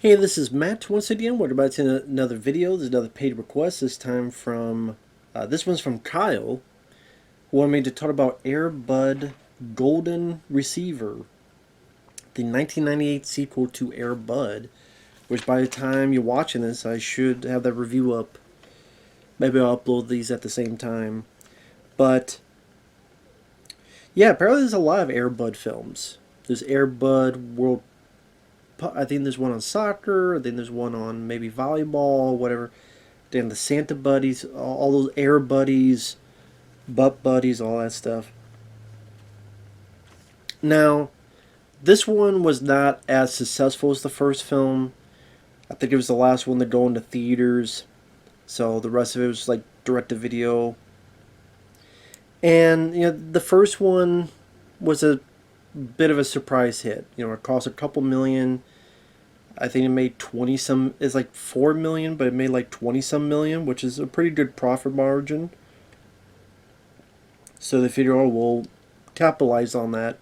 Hey, this is Matt once again. We're about to another video. There's another paid request. This time from this one's from Kyle, who wanted me to talk about Airbud Golden Receiver, the 1998 sequel to Airbud. Which by the time you're watching this, I should have that review up. Maybe I'll upload these at the same time. But yeah, apparently there's a lot of Airbud films. There's Airbud World. I think there's one on soccer. I think there's one on maybe volleyball, whatever. Then the Santa buddies, all those air buddies, butt buddies, all that stuff. Now, this one was not as successful as the first film. I think it was the last one to go into theaters. So the rest of it was like direct to video. And the first one was a bit of a surprise hit. It cost a couple million. I think it made 20 some. It's like 4 million, but it made like 20 some million, which is a pretty good profit margin. So they figure, oh, we'll capitalize on that.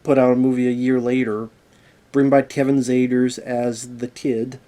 Put out a movie a year later. Bring back Kevin Zaders as the kid,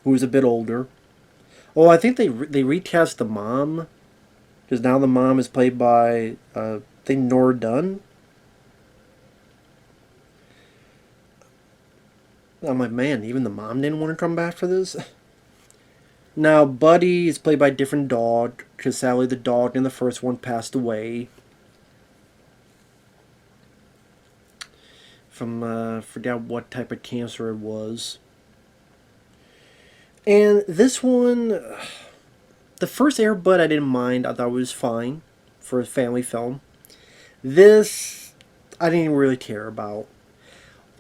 who is a bit older. Oh, I think they recast the mom, because now the mom is played by I think Nora Dunn. I'm like, man, even the mom didn't want to come back for this. Now, Buddy is played by a different dog, because sadly the dog in the first one passed away. From, forgot what type of cancer it was. And this one, the first Air Bud I didn't mind. I thought it was fine for a family film. This, I didn't really care about.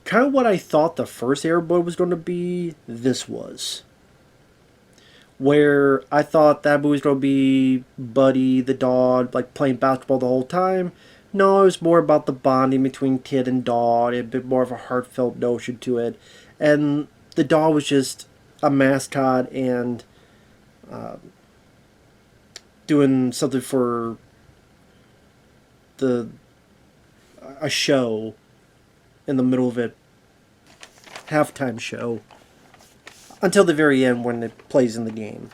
Kind of what I thought the first Air Bud was going to be, this was. Where I thought that movie was going to be Buddy, the dog, like playing basketball the whole time. No, it was more about the bonding between kid and dog, a bit more of a heartfelt notion to it. And the dog was just a mascot and doing something for the a show in the middle of it, halftime show, until the very end when it plays in the game.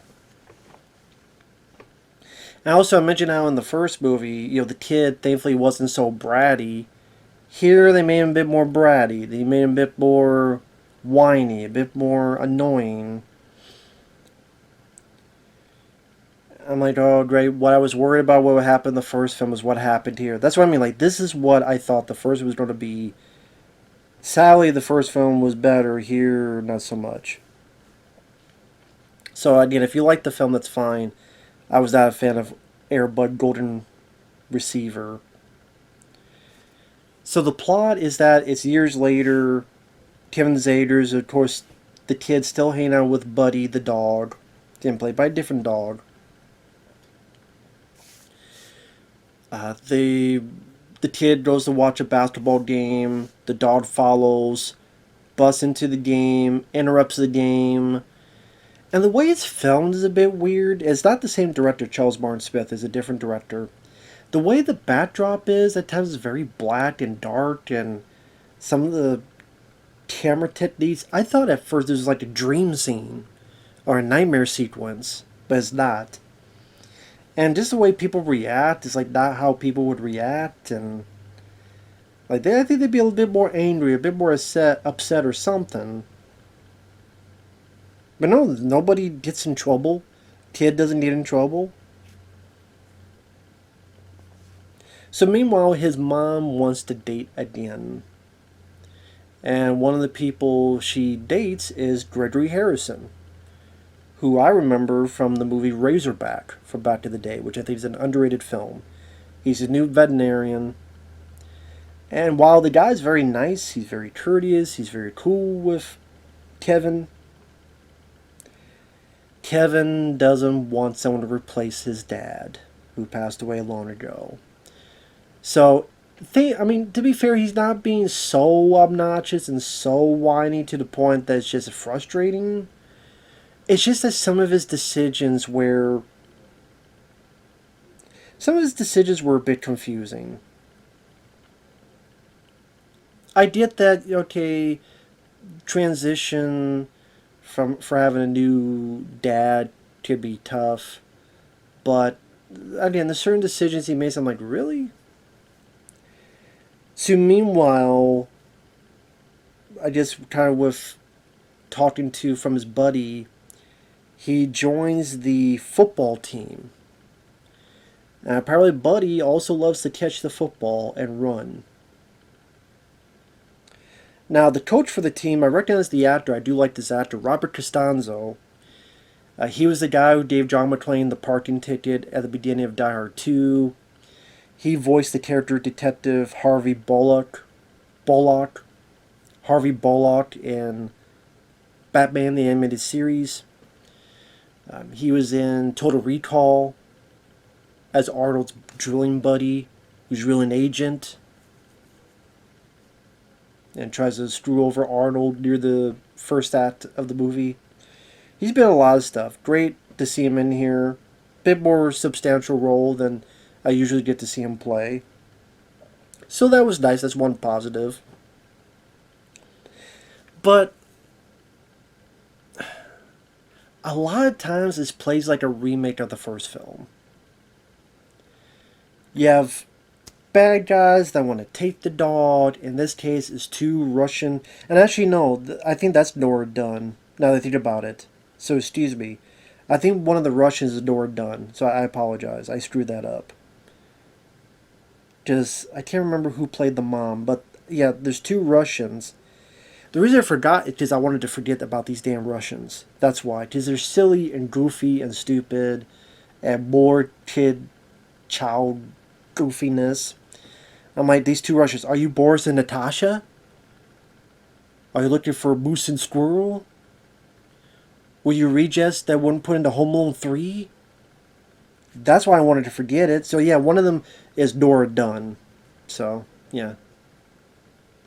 And also, I mentioned how in the first movie, the kid thankfully wasn't so bratty. Here, they made him a bit more bratty. They made him a bit more whiny, a bit more annoying. I'm like, oh, great. What I was worried about what would happen in the first film is what happened here. That's what I mean. Like, this is what I thought the first was going to be. Sadly, the first film was better. Here, not so much. So, again, if you like the film, that's fine. I was not a fan of Airbud Golden Receiver. So the plot is that it's years later. Kevin Zaders, of course, the kid's still hanging out with Buddy, the dog. Again, played by a different dog. The kid goes to watch a basketball game. The dog follows, busts into the game, interrupts the game. And the way it's filmed is a bit weird. It's not the same director, Charles Martin Smith, is a different director. The way the backdrop is, at times, is very black and dark, and some of the camera techniques, I thought at first it was like a dream scene or a nightmare sequence, but it's not. And just the way people react is like not how people would react, and like I think they'd be a little bit more angry, a bit more upset or something. But no, nobody gets in trouble. Kid doesn't get in trouble. So meanwhile, his mom wants to date again. And one of the people she dates is Gregory Harrison, who I remember from the movie Razorback from back in the day, which I think is an underrated film. He's a new veterinarian. And while the guy's very nice, he's very courteous, he's very cool with Kevin, Kevin doesn't want someone to replace his dad, who passed away long ago. So, to be fair, he's not being so obnoxious and so whiny to the point that it's just frustrating. It's just that some of his decisions were a bit confusing. I get that, okay, transition for having a new dad could be tough, but again, there's certain decisions he makes. I'm like, really? So meanwhile, I guess kind of with talking to from his buddy, he joins the football team. Apparently, Buddy also loves to catch the football and run. Now, the coach for the team, I recognize the actor. I do like this actor, Robert Costanzo. He was the guy who gave John McClane the parking ticket at the beginning of Die Hard 2. He voiced the character Detective Harvey Bullock in Batman the Animated Series. He was in Total Recall as Arnold's drilling buddy, who's really an agent, and tries to screw over Arnold near the first act of the movie. He's been in a lot of stuff. Great to see him in here. Bit more substantial role than I usually get to see him play. So that was nice. That's one positive. But a lot of times this plays like a remake of the first film. You have bad guys that want to take the dog. In this case, is two Russian. And actually, no, I think that's Nora Dunn. Now that I think about it. So, excuse me. I think one of the Russians is Nora Dunn. So I apologize. I screwed that up. Just, I can't remember who played the mom. But, yeah, there's two Russians. The reason I forgot is because I wanted to forget about these damn Russians. That's why. Because they're silly and goofy and stupid. And more child goofiness. I'm like, these two Russians. Are you Boris and Natasha? Are you looking for Moose and Squirrel? Were you rejects that wouldn't put into Home Alone 3? That's why I wanted to forget it. So yeah, one of them is Nora Dunn. So, yeah.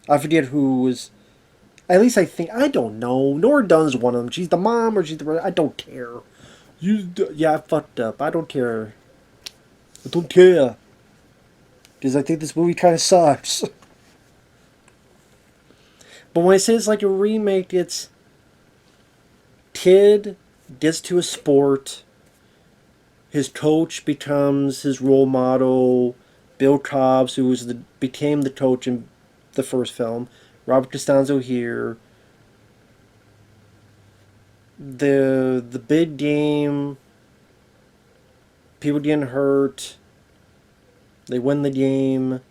I forget who was... At least I think... I don't know. Nora Dunn's one of them. She's the mom or she's the... I don't care. Yeah, I fucked up. I don't care. I don't care. Because I think this movie kind of sucks. But when I say it's like a remake, it's... Kid gets to a sport. His coach becomes his role model. Bill Cobbs, who became the coach in the first film. Robert Costanzo here. The big game. People getting hurt. They win the game.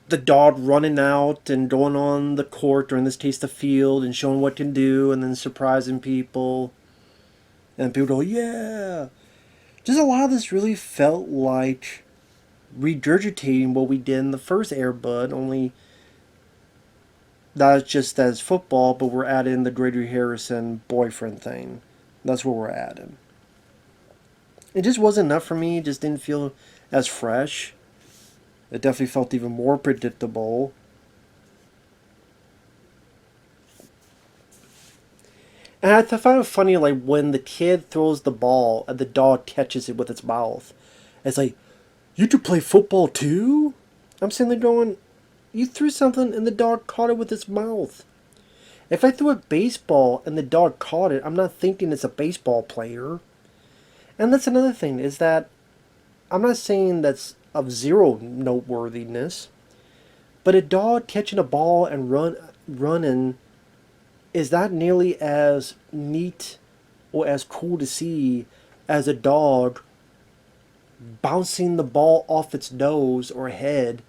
The dog running out and going on the court, or in this case the field, and showing what it can do, and then surprising people. And people go, yeah! Just a lot of this really felt like regurgitating what we did in the first Air Bud, only not just as football, but we're adding the Gregory Harrison boyfriend thing. That's what we're adding. It just wasn't enough for me. It just didn't feel as fresh. It definitely felt even more predictable. And I find it funny, like, when the kid throws the ball and the dog catches it with its mouth. It's like, you could play football too? I'm sitting there going, you threw something and the dog caught it with its mouth. If I threw a baseball and the dog caught it, I'm not thinking it's a baseball player. And that's another thing, is that I'm not saying that's of zero noteworthiness, but a dog catching a ball and running is not nearly as neat or as cool to see as a dog bouncing the ball off its nose or head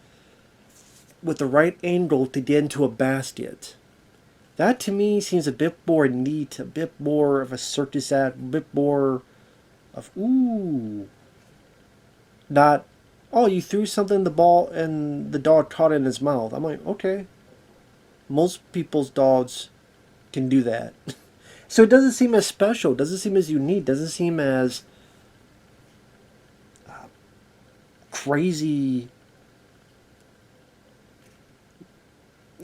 with the right angle to get into a basket. That to me seems a bit more neat, a bit more of a circus act, a bit more of, ooh. Not, oh, you threw something in the ball and the dog caught it in his mouth. I'm like, okay. Most people's dogs can do that. So it doesn't seem as special, doesn't seem as unique, doesn't seem as crazy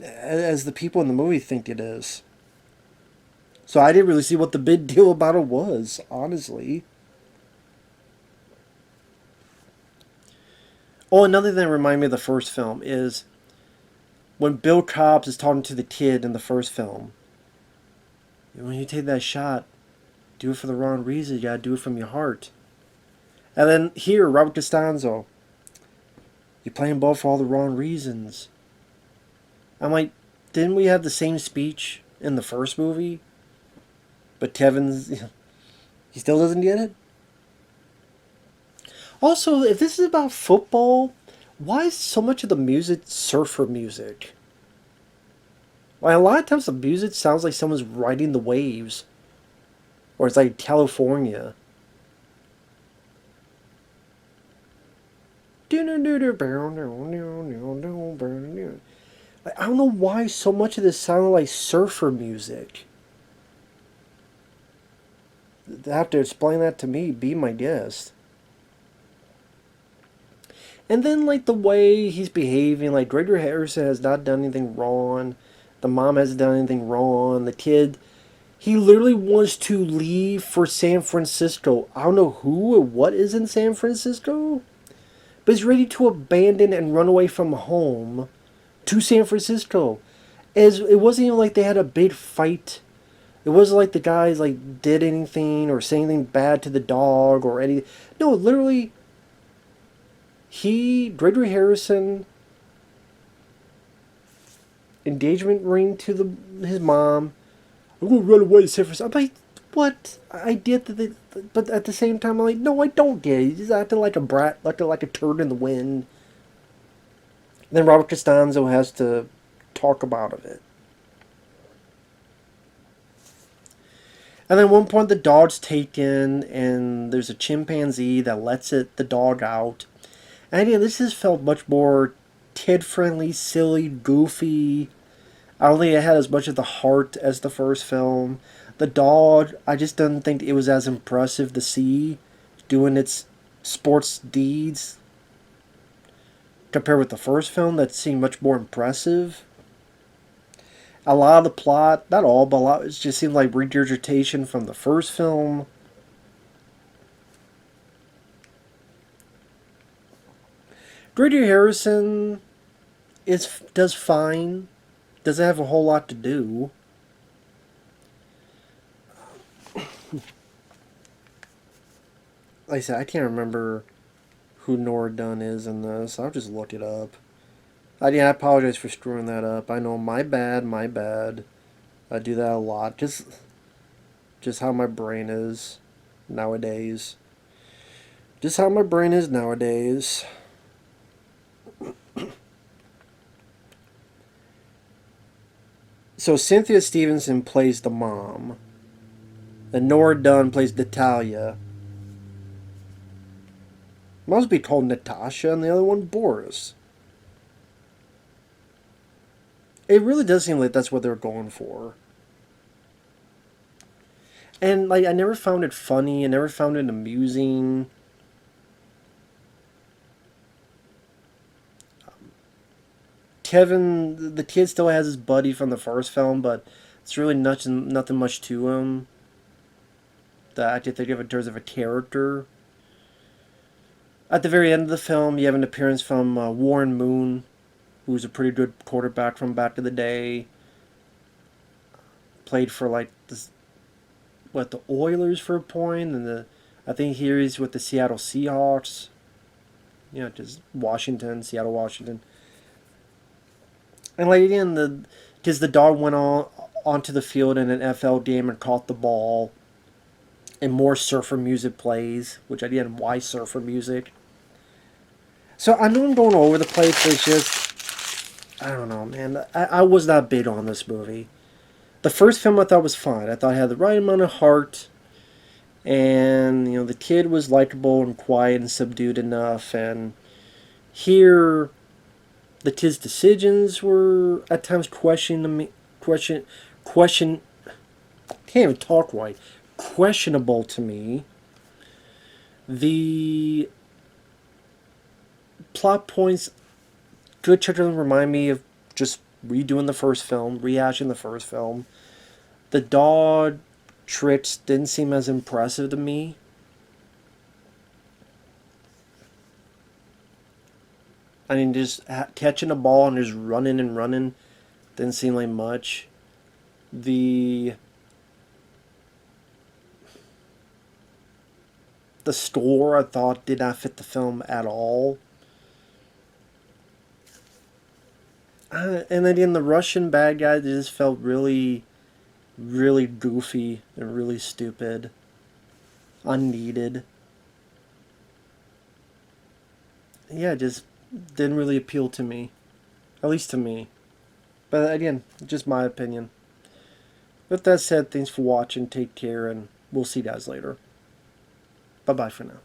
as the people in the movie think it is. So I didn't really see what the big deal about it was, honestly. Oh, another thing that reminded me of the first film is when Bill Cobbs is talking to the kid in the first film. When you take that shot, do it for the wrong reason. You gotta do it from your heart. And then here, Robert Costanzo, you're playing ball for all the wrong reasons. I'm like, didn't we have the same speech in the first movie? But Kevin's, he still doesn't get it? Also, if this is about football, why is so much of the music surfer music? Like, a lot of times the music sounds like someone's riding the waves. Or it's like California. Like, I don't know why so much of this sounded like surfer music. They have to explain that to me. Be my guest. And then, like, the way he's behaving, like, Gregory Harrison has not done anything wrong. The mom hasn't done anything wrong. The kid, he literally wants to leave for San Francisco. I don't know who or what is in San Francisco, but he's ready to abandon and run away from home to San Francisco. As it wasn't even like they had a big fight. It wasn't like the guys like did anything or said anything bad to the dog or any. No, literally, Gregory Harrison, engagement ring to his mom. I'm gonna run away to San Francisco. I'm like, what? I get that, but at the same time, I'm like, no, I don't get it. He's acting like a brat, acting like a turd in the wind. And then Robert Costanzo has to talk about it. And then at one point the dog's taken, and there's a chimpanzee that lets the dog out. And again, this has felt much more kid-friendly, silly, goofy. I don't think it had as much of the heart as the first film. The dog, I just didn't think it was as impressive to see doing its sports deeds compared with the first film that seemed much more impressive. A lot of the plot, not all, but a lot, it just seemed like regurgitation from the first film. Gregory Harrison does fine. Doesn't have a whole lot to do. Like I said, I can't remember who Nora Dunn is in this. I'll just look it up. I apologize for screwing that up. I know, my bad, my bad. I do that a lot. Just how my brain is nowadays. Just how my brain is nowadays. So Cynthia Stevenson plays the mom. And Nora Dunn plays Natalia. Must be called Natasha and the other one Boris. It really does seem like that's what they're going for. And like, I never found it funny. I never found it amusing. Kevin, the kid still has his buddy from the first film, but it's really nothing much to him that I could think of in terms of a character. At the very end of the film, you have an appearance from Warren Moon, who's a pretty good quarterback from back in the day. Played for like the Oilers for a point, and I think here he's with the Seattle Seahawks. You know, just Seattle, Washington. And like again, because the dog went onto the field in an NFL game and caught the ball, and more surfer music plays, which again, why surfer music? So I know I'm going all over the place, but it's just, I don't know, man. I was not big on this movie. The first film I thought was fine. I thought it had the right amount of heart, and you know, the kid was likable and quiet and subdued enough, and here the kid's decisions were at times questionable to me. The plot points, good chunk of them remind me of just redoing the first film, rehashing the first film. The dog tricks didn't seem as impressive to me. I mean, just catching a ball and just running and running didn't seem like much. The score, I thought, did not fit the film at all. And then again, the Russian bad guy just felt really, really goofy and really stupid, unneeded. Yeah, just didn't really appeal to me, at least to me. But again, just my opinion. With that said, thanks for watching. Take care, and we'll see you guys later. Bye bye for now.